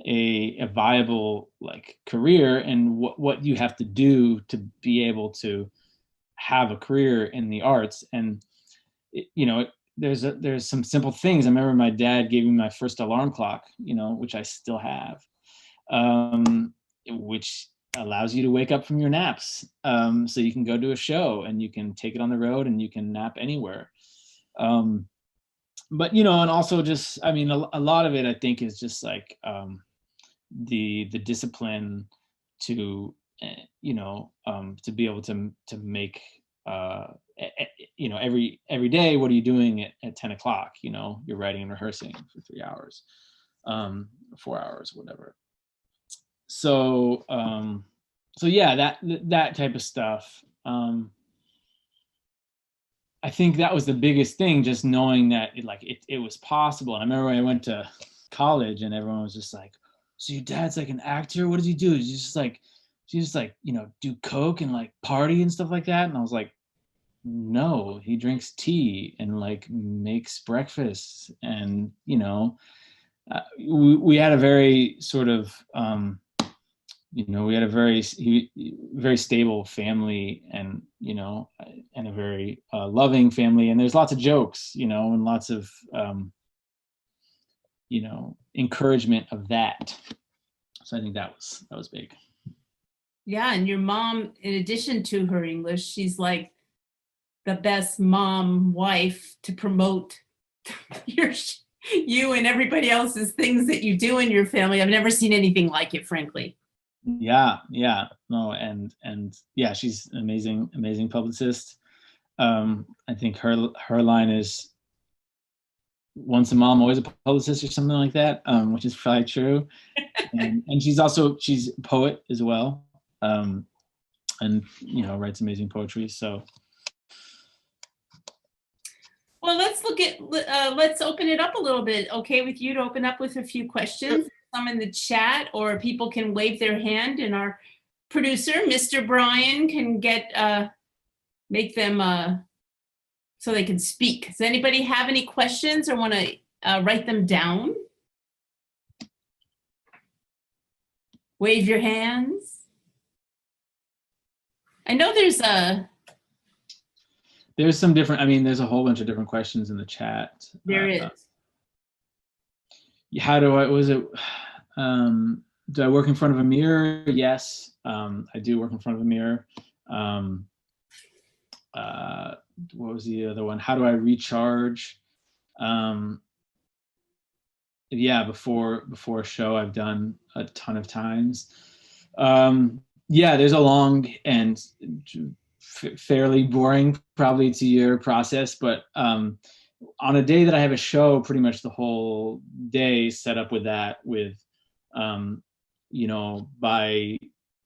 a viable like career, and what you have to do to be able to have a career in the arts. And there's some simple things. I remember my dad gave me my first alarm clock, which I still have, which allows you to wake up from your naps, so you can go to a show and you can take it on the road and you can nap anywhere. But and also just, I mean, a lot of it I think is just like the discipline to to be able to make every day, what are you doing at 10 o'clock? You're writing and rehearsing for 3 hours, 4 hours, whatever. So yeah, that type of stuff. I think that was the biggest thing, just knowing that it was possible. And I remember when I went to college and everyone was just like, so your dad's like an actor? What does he do? Does he just do coke and like party and stuff like that? And I was like, no, he drinks tea and like makes breakfast. And we had a very sort of we had a very stable family, and and a very loving family, and there's lots of jokes, and lots of encouragement of that. So I think that was big. Yeah, and your mom, in addition to her English, she's like the best mom wife to promote you and everybody else's things that you do in your family. I've never seen anything like it, frankly. Yeah, no, and yeah, she's an amazing publicist. I think her line is once a mom, always a publicist, or something like that, which is probably true. And she's a poet as well, and writes amazing poetry. So, well, let's open it up a little bit. Okay, with you to open up with a few questions. Some in the chat, or people can wave their hand, and our producer, Mr. Brian, can make them so they can speak. Does anybody have any questions or want to write them down? Wave your hands. I know there's some different, I mean, there's a whole bunch of different questions in the chat. There is. How do I work in front of a mirror? Yes, I do work in front of a mirror. What was the other one? How do I recharge? Yeah, before a show, I've done a ton of times. Yeah, there's a long and fairly boring, probably to your process, but on a day that I have a show, pretty much the whole day set up with that, by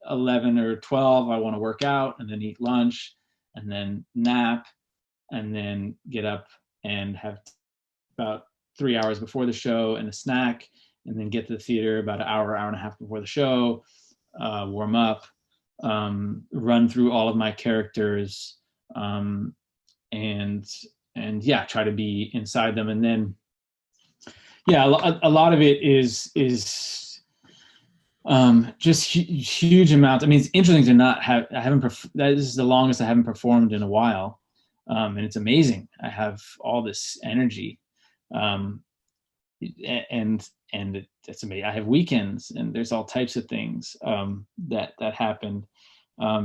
11 or 12, I want to work out and then eat lunch and then nap and then get up and have about 3 hours before the show and a snack, and then get to the theater about an hour and a half before the show, warm up, run through all of my characters, and yeah, try to be inside them. And then, yeah, a lot of it is just huge amounts. I mean, it's interesting to not have, this is the longest I haven't performed in a while. And it's amazing. I have all this energy. And it's amazing. I have weekends, and there's all types of things that happen.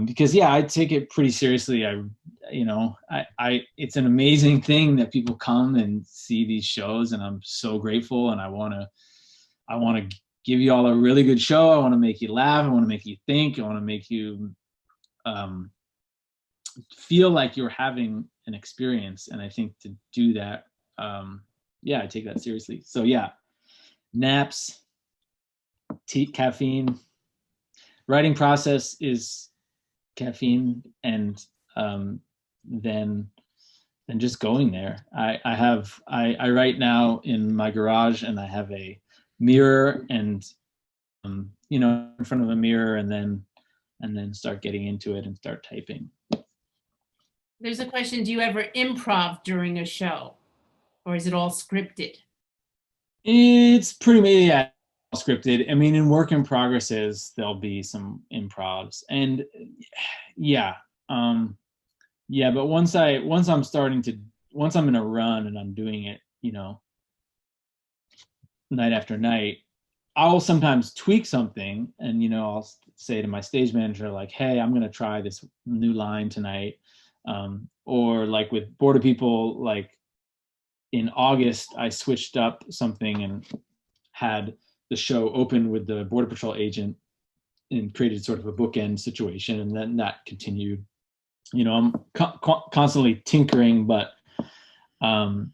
Because yeah, I take it pretty seriously. It's an amazing thing that people come and see these shows, and I'm so grateful. And I want to give you all a really good show. I want to make you laugh. I want to make you think. I want to make you feel like you're having an experience. And I think to do that, yeah, I take that seriously. So yeah, naps, tea, caffeine. Writing process is caffeine, and then just going there. I write now in my garage, and I have a mirror and in front of a mirror and then start getting into it and start typing. There's a question, do you ever improv during a show? Or is it all scripted? It's pretty much scripted. I mean, in work in progresses, there'll be some improvs, and but once I'm in a run and I'm doing it, night after night, I'll sometimes tweak something, and I'll say to my stage manager, like, hey, I'm gonna try this new line tonight, or like with Border People, like in August, I switched up something and had the show open with the Border Patrol agent and created sort of a bookend situation, and then that continued. I'm constantly tinkering, but I'm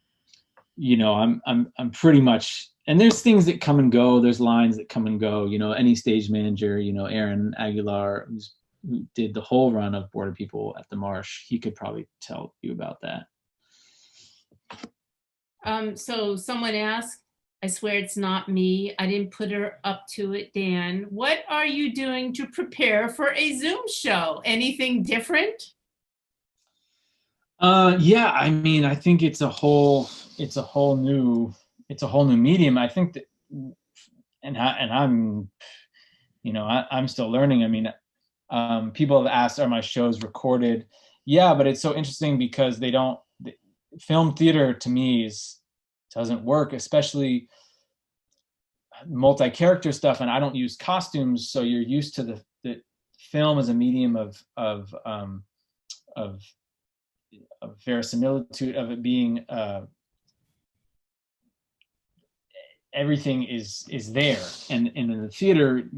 pretty much. And there's things that come and go. There's lines that come and go. Any stage manager, Aaron Aguilar, who did the whole run of Border People at the Marsh, he could probably tell you about that. So someone asked, I swear it's not me. I didn't put her up to it, Dan. What are you doing to prepare for a Zoom show? Anything different? Yeah, I mean, I think it's a whole new medium. I think that, and I'm still learning. I mean, people have asked, are my shows recorded? Yeah, but it's so interesting because film theater to me doesn't work, especially multi-character stuff, and I don't use costumes, so you're used to the film as a medium of verisimilitude, of it being everything is there, and in the theater,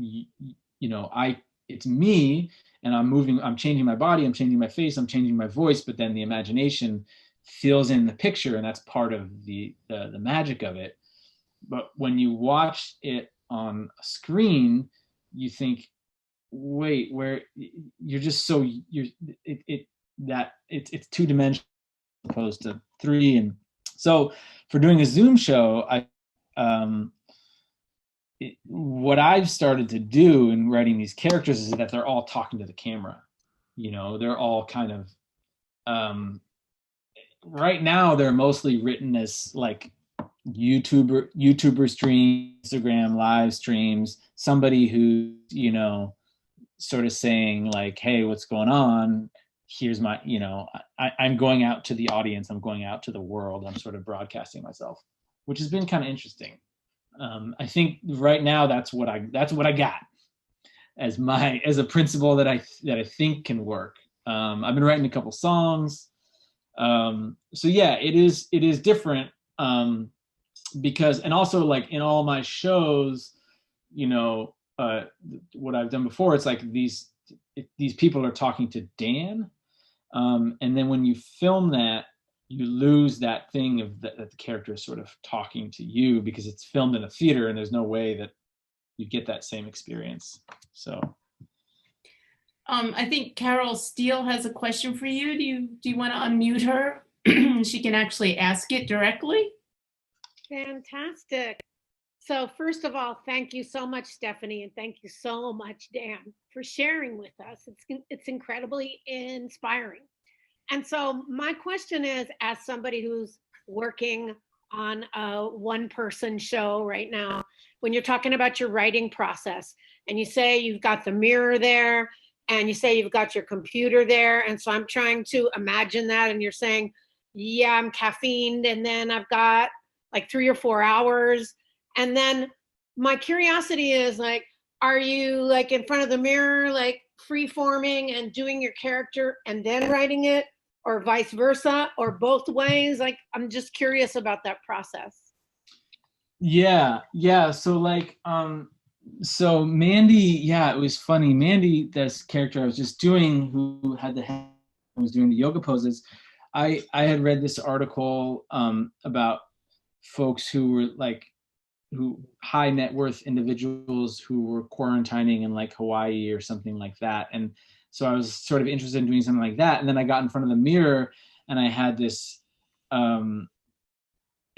it's me, and I'm changing my body, I'm changing my face, I'm changing my voice, but then the imagination fills in the picture, and that's part of the magic of it. But when you watch it on a screen, you think, wait, where you're just so it's two-dimensional opposed to three. And so for doing a Zoom show, what I've started to do in writing these characters is that they're all talking to the camera. They're all kind of right now they're mostly written as like YouTuber streams, Instagram live streams, somebody who sort of saying like, hey, what's going on? Here's my, I'm going out to the audience, I'm going out to the world, I'm sort of broadcasting myself, which has been kind of interesting. I think right now that's what I got as a principle that I think can work. I've been writing a couple songs. So yeah, it is different. Because, and also like in all my shows, what I've done before, it's like these people are talking to Dan. And then when you film that, you lose that thing of that the character is sort of talking to you, because it's filmed in a theater and there's no way that you get that same experience. So. I think Carol Steele has a question for you. Do you want to unmute her? She can actually ask it directly. Fantastic. So first of all, thank you so much, Stephanie, and thank you so much, Dan, for sharing with us. It's incredibly inspiring. And so my question is, as somebody who's working on a one-person show right now, when you're talking about your writing process, and you say you've got the mirror there, and you say you've got your computer there, and so I'm trying to imagine that, and you're saying, yeah, I'm caffeined, and then I've got like 3 or 4 hours. And then my curiosity is like, are you like in front of the mirror, like free forming and doing your character and then writing it, or vice versa, or both ways? Like, I'm just curious about that process. Yeah. So like, so Mandy, yeah, it was funny. Mandy, this character I was just doing, who had was doing the yoga poses. I had read this article about folks who high net worth individuals who were quarantining in like Hawaii or something like that. And so I was sort of interested in doing something like that. And then I got in front of the mirror and I had this, and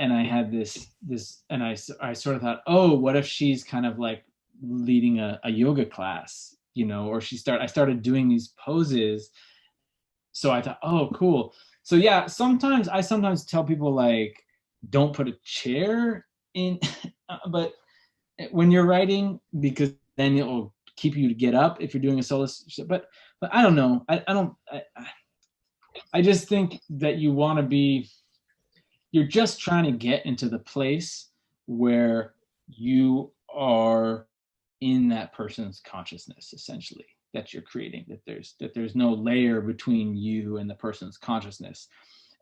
I sort of thought, oh, what if she's kind of like leading a yoga class, you know, or I started doing these poses. So I thought, oh, cool. So yeah, I sometimes tell people like, don't put a chair in, but when you're writing, because then it will keep you to get up if you're doing a solo. But I don't know. I just think that you're just trying to get into the place where you are in that person's consciousness, essentially, that you're creating, that there's no layer between you and the person's consciousness.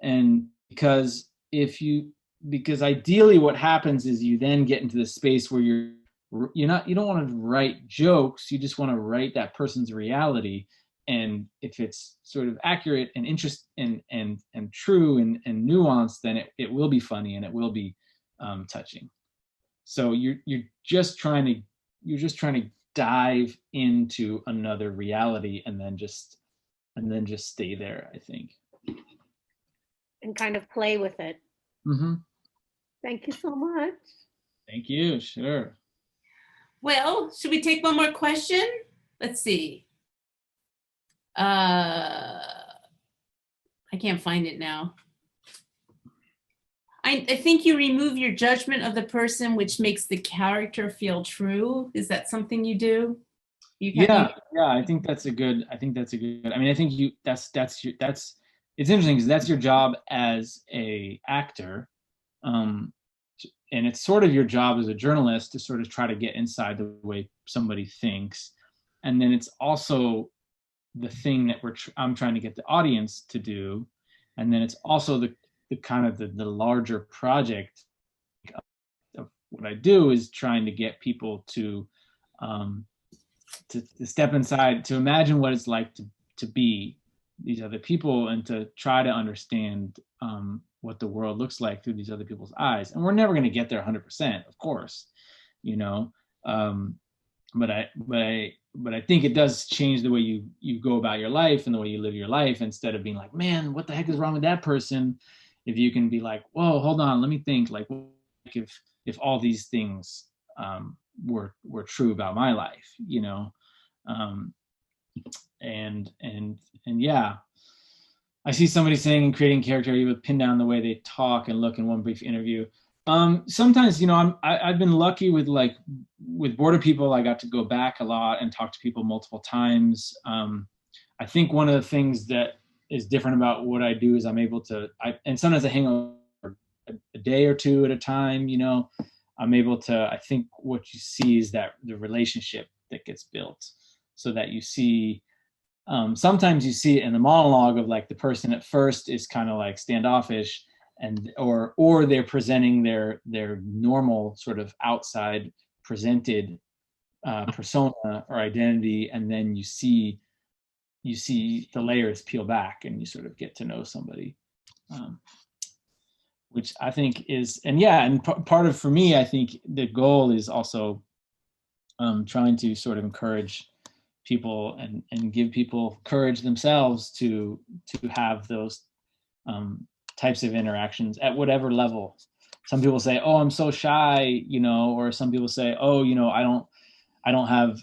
And because ideally what happens is you then get into the space where you don't want to write jokes, you just want to write that person's reality. And if it's sort of accurate and and true and nuanced, then it will be funny and it will be touching. So you're just trying to dive into another reality and then just stay there, I think. And kind of play with it. Mm-hmm. Thank you so much. Thank you. Sure. Well, should we take one more question? Let's see. I can't find it now. I think you remove your judgment of the person, which makes the character feel true. Is that something you do? Yeah, I think that's a good. I mean, I think it's interesting because that's your job as a actor, and it's sort of your job as a journalist to sort of try to get inside the way somebody thinks, and then it's also the thing that I'm trying to get the audience to do, and then it's also the kind of the larger project of what I do is trying to get people to step inside, to imagine what it's like to be these other people and to try to understand what the world looks like through these other people's eyes. And we're never going to get there 100%, of course, you know. But I think it does change the way you go about your life and the way you live your life, instead of being like, man, what the heck is wrong with that person? If you can be like, whoa, hold on, let me think, like, if all these things were true about my life, you know. And yeah, I see somebody saying in creating character, you would pin down the way they talk and look in one brief interview. Sometimes, you know, I've been lucky with Border People. I got to go back a lot and talk to people multiple times. I think one of the things that is different about what I do is I'm able to, and sometimes I hang over a day or two at a time, you know. I'm able to, I think what you see is that the relationship that gets built, so that you see, sometimes you see it in the monologue of like the person at first is kind of like standoffish, and or they're presenting their normal sort of outside presented persona or identity, and then you see the layers peel back and you sort of get to know somebody, which I think is, and yeah, and part of, for me, I think the goal is also trying to sort of encourage people and give people courage themselves to have those types of interactions at whatever level. Some people say, oh, I'm so shy, you know, or some people say, oh, you know, I don't have,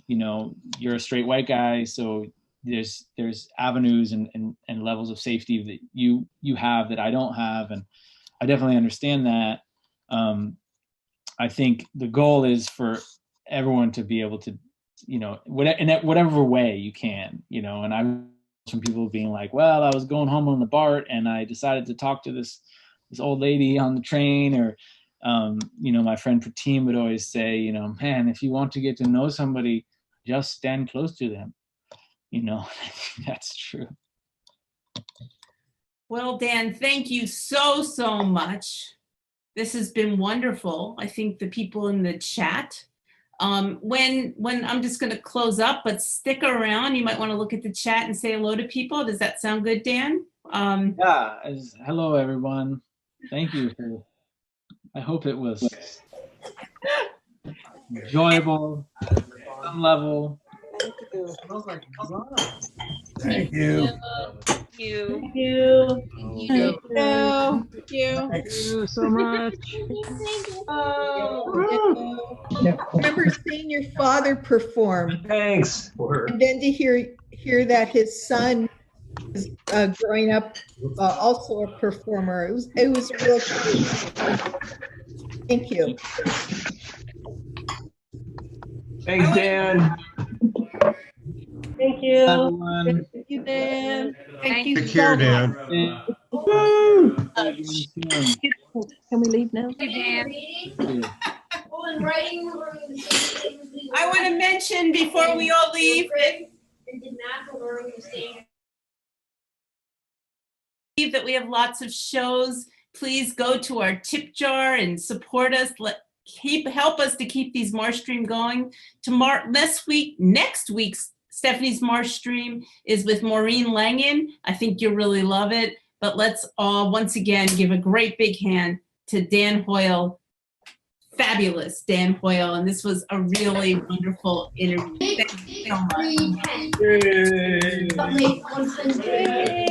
you know, you're a straight white guy, so there's avenues and levels of safety that you have that I don't have. And I definitely understand that. I think the goal is for everyone to be able to, you know, in whatever way you can, you know. And I, some people being like, well, I was going home on the BART and I decided to talk to this old lady on the train, or you know, my friend Pratim would always say, you know, man, if you want to get to know somebody, just stand close to them, you know. I think that's true. Well, Dan, thank you so much. This has been wonderful. I think the people in the chat, when I'm just going to close up, but stick around. You might want to look at the chat and say hello to people. Does that sound good, Dan? Yeah. Hello, everyone. Thank you. I hope it was enjoyable, some level. Thank you. Thank you. you. Thank you. Thank Thank you. you. Thank you so much. Remember seeing your father perform Thanks. and then to hear that his son is growing up also a performer. It was a real treat. Thank you. Thanks, Dan. Thank you. Everyone. Thank you, Dan. Thank you Take so care, much. Dan. Can we leave now? Thank you, Dan. I want to mention before we all leave that we have lots of shows. Please go to our tip jar and support us. Help us to keep these MarshStream going. Next week's Stephanie's MarshStream is with Maureen Langen. I think you'll really love it. But let's all once again give a great big hand to Dan Hoyle. Fabulous Dan Hoyle, and this was a really wonderful interview. Thank you so much. Yay.